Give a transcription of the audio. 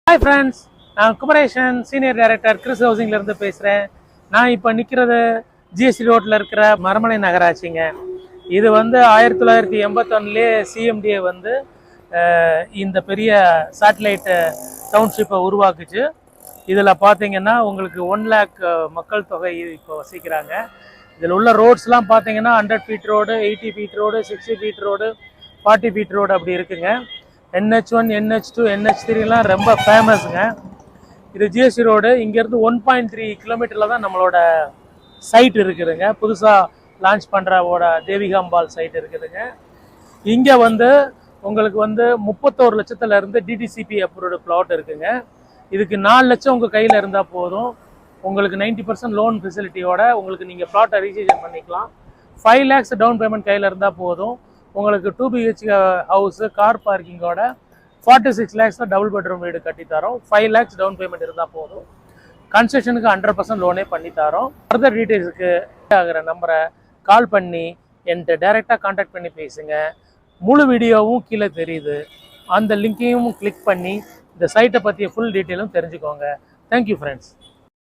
Hi friends, நான் Kumaresan senior director Chris ஹவுசிங்லேருந்து பேசுகிறேன். நான் இப்போ நிற்கிறது ஜிஎஸ்டி ரோட்டில் இருக்கிற மரமலை நகராட்சிங்க. இது வந்து 1981 சிஎம்டிஏ வந்து இந்த பெரிய சேட்டலைட் டவுன்ஷிப்பை உருவாக்குச்சு. இதில் பார்த்தீங்கன்னா உங்களுக்கு 1 lakh மக்கள் தொகை இப்போ வசிக்கிறாங்க. இதில் உள்ள ரோட்ஸ்லாம் பார்த்தீங்கன்னா 100 feet road, 80 feet road, 60 feet road, 40 feet road அப்படி இருக்குங்க. NH1, NH2, NH3லாம் ரொம்ப ஃபேமஸுங்க. இது ஜிஎஸ்டி ரோடு. இங்கேருந்து 1.3 கிலோமீட்டரில் தான் நம்மளோட சைட் இருக்குதுங்க. புதுசாக லான்ச் பண்ணுறவோட தேவிகாம்பாள் சைட் இருக்குதுங்க. இங்கே வந்து உங்களுக்கு வந்து 31 லட்சத்துலேருந்து டிடிசிபி அப்ரூவ்டு பிளாட் இருக்குங்க. இதுக்கு 4 லட்சம் உங்கள் கையில் இருந்தால் போதும். உங்களுக்கு 90% லோன் ஃபெசிலிட்டியோட உங்களுக்கு நீங்கள் பிளாட்டை ரிஜிஸ்ட்ரேஷன் பண்ணிக்கலாம். 5 lakhs டவுன் பேமெண்ட் கையில் இருந்தால் போதும். உங்களுக்கு 2 BHK ஹவுஸு, கார் பார்க்கிங்கோட 46 lakhs டபுள் பெட்ரூம் வீடு கட்டித்தரோம். 5 lakhs டவுன் பேமெண்ட் இருந்தால் போதும். கன்ஸ்ட்ரக்ஷனுக்கு 100% லோனே பண்ணித்தரோம். ஃபர்தர் டீட்டெயில்ஸுக்கு ஆகிற நம்பரை கால் பண்ணி என்கிட்ட டைரெக்டாக கான்டாக்ட் பண்ணி பேசுங்க. முழு வீடியோவும் கீழே தெரியுது. அந்த லிங்கையும் கிளிக் பண்ணி இந்த சைட்டை பற்றிய ஃபுல் டீட்டெயிலும் தெரிஞ்சுக்கோங்க. Thank you friends.